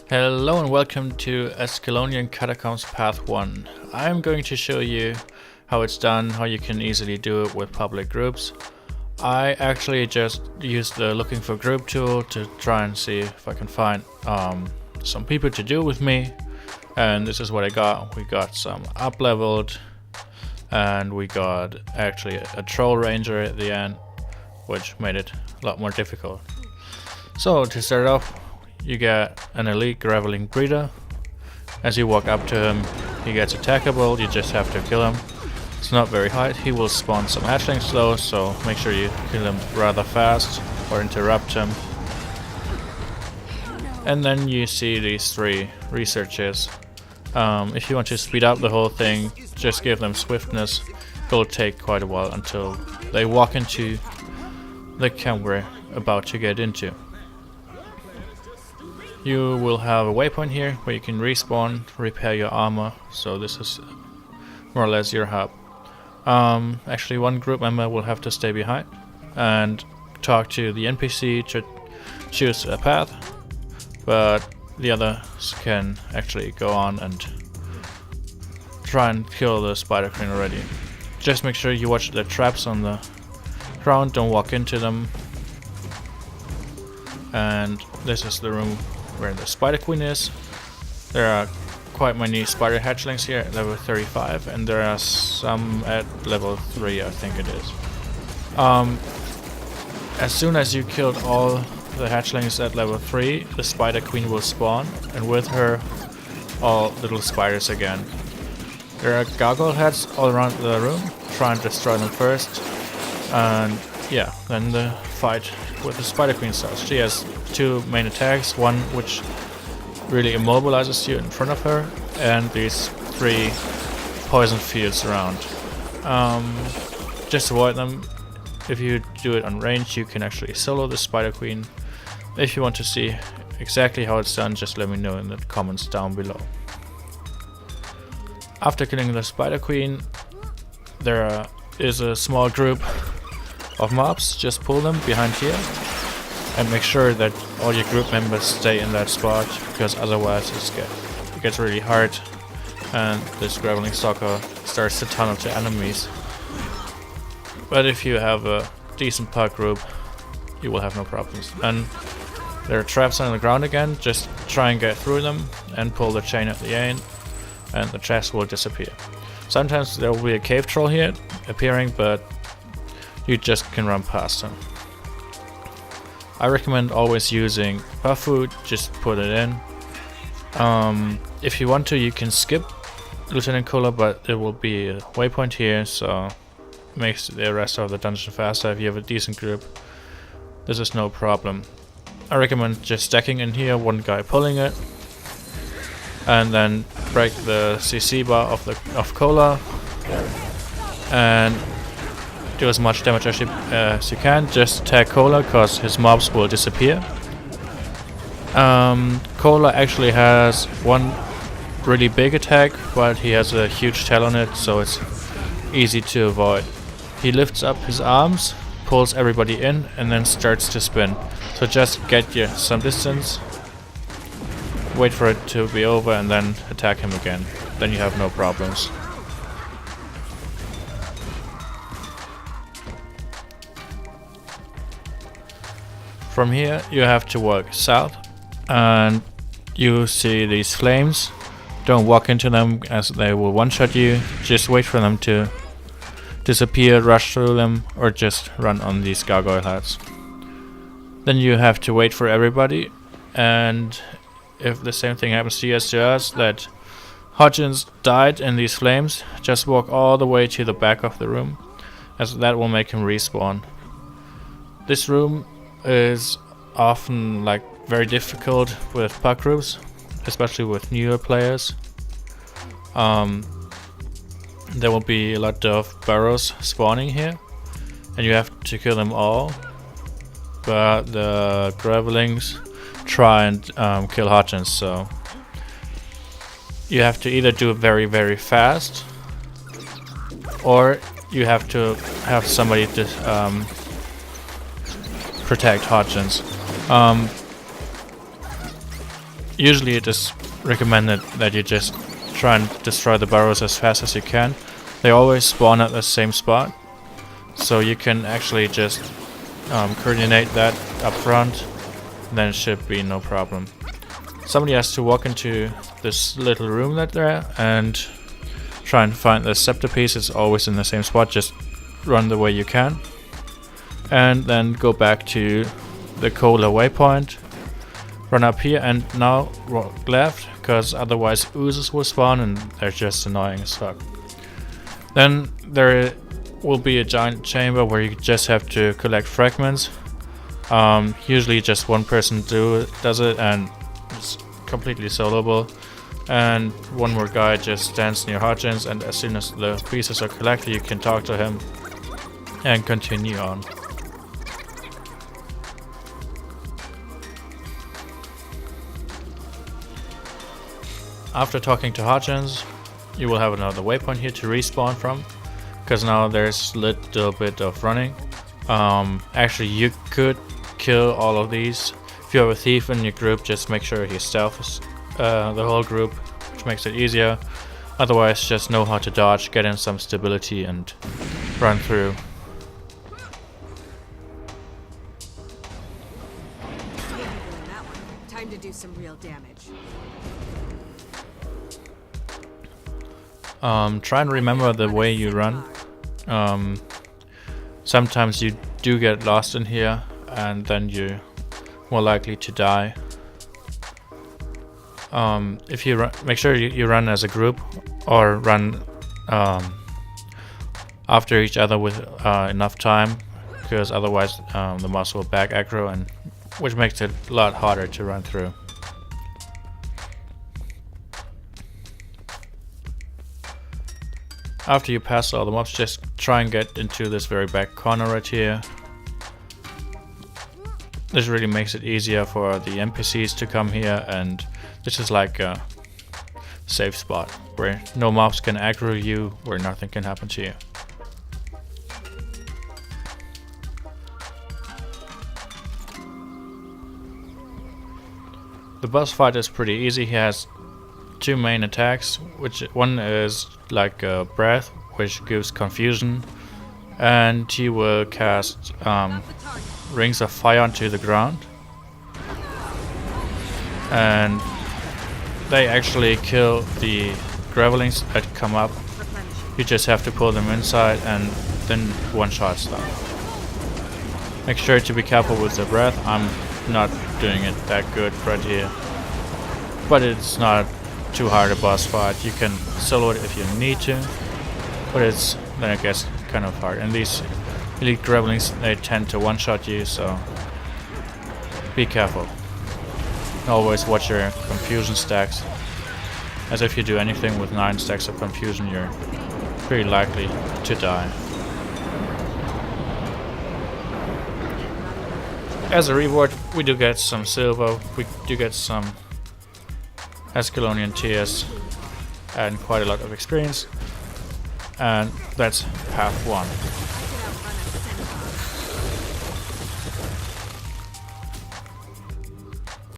Hello and welcome to Ascalonian Catacombs Path 1. I'm going to show you how it's done, how you can easily do it with public groups. I actually just used the looking for group tool to try and see if I can find some people to do with me, and this is what I got. We got some up leveled and we got actually a troll ranger at the end, which made it a lot more difficult. So to start off, you get an elite graveling breeder. As you walk up to him, he gets attackable, you just have to kill him. It's not very hard. He will spawn some hatchlings though, so make sure you kill him rather fast or interrupt him. And then you see these three researchers. If you want to speed up the whole thing, just give them swiftness. It'll take quite a while until they walk into the camp we're about to get into. You will have a waypoint here where you can respawn, repair your armor, so this is more or less your hub. Actually one group member will have to stay behind and talk to the NPC to choose a path, but the others can actually go on and try and kill the spider queen already. Just make sure you watch the traps on the ground, don't walk into them. And this is the room where the spider queen is. There are quite many spider hatchlings here at level 35, and there are some at level 3, I think it is. As soon as you killed all the hatchlings at level 3, the spider queen will spawn, and with her all little spiders again. There are gargoyle heads all around the room. Try and destroy them first, and yeah, then the fight with the spider queen starts. She has two main attacks, one which really immobilizes you in front of her, and these three poison fields around. Just avoid them. If you do it on range, you can actually solo the spider queen. If you want to see exactly how it's done, just let me know in the comments down below. After killing the spider queen, there is a small group of mobs. Just pull them behind here and make sure that all your group members stay in that spot, because otherwise it gets really hard and this graveling stalker starts to tunnel to enemies. But if you have a decent park group, you will have no problems. And there are traps on the ground again, just try and get through them and pull the chain at the end and the traps will disappear. Sometimes there will be a cave troll here appearing, but you just can run past them. I recommend always using buff food, just put it in. If you want to, you can skip Lieutenant Cola, but there will be a waypoint here, so it makes the rest of the dungeon faster. If you have a decent group, this is no problem. I recommend just stacking in here, one guy pulling it, and then break the CC bar of Cola, and do as much damage as you can. Just tag Cola, cause his mobs will disappear. Cola actually has one really big attack, but he has a huge tail on it, so it's easy to avoid. He lifts up his arms, pulls everybody in, and then starts to spin. So just get you some distance, wait for it to be over, and then attack him again. Then you have no problems. From here you have to walk south, and you see these flames. Don't walk into them as they will one-shot you. Just wait for them to disappear, rush through them, or just run on these gargoyle heads. Then you have to wait for everybody, and if the same thing happens to you as to us, that Hodgins died in these flames, just walk all the way to the back of the room, as that will make him respawn. This room is often very difficult with puck groups, especially with newer players. There will be a lot of burrows spawning here, and you have to kill them all, but the gravelings try and kill Hodgins, so you have to either do it very, very fast, or you have to have somebody to protect Hodgins. Usually it is recommended that you just try and destroy the burrows as fast as you can. They always spawn at the same spot, so you can actually just coordinate that up front, then it should be no problem. Somebody has to walk into this little room that there and try and find the scepter piece. It's always in the same spot, just run the way you can. And then go back to the cola waypoint, run up here and now walk left, because otherwise oozes will spawn and they're just annoying as fuck. Then there will be a giant chamber where you just have to collect fragments. Usually just one person does it and it's completely soloable. And one more guy just stands near Hodgins, and as soon as the pieces are collected you can talk to him and continue on. After talking to Hodgins, you will have another waypoint here to respawn from, because now there's a little bit of running. Actually, you could kill all of these. If you have a thief in your group, just make sure he stealths the whole group, which makes it easier. Otherwise, just know how to dodge, get in some stability, and run through. Time to do some real damage. Try and remember the way you run. Sometimes you do get lost in here and then you're more likely to die. If you make sure you run as a group or run after each other with enough time, because otherwise the mobs will back aggro, and which makes it a lot harder to run through. After you pass all the mobs, just try and get into this very back corner right here. This really makes it easier for the NPCs to come here, and this is like a safe spot where no mobs can aggro you, where nothing can happen to you. The boss fight is pretty easy. He has two main attacks, which one is like a breath, which gives confusion, and he will cast rings of fire onto the ground, and they actually kill the gravelings that come up. You just have to pull them inside and then one-shots them. Make sure to be careful with the breath. I'm not doing it that good right here, but it's not too hard a boss fight. You can solo it if you need to, but it's then it gets kind of hard. And these elite gravelings, they tend to one-shot you, so be careful. Always watch your confusion stacks, as if you do anything with 9 stacks of confusion you're pretty likely to die. As a reward, we do get some silver, we do get some Ascalonian tears and quite a lot of experience, and that's path 1.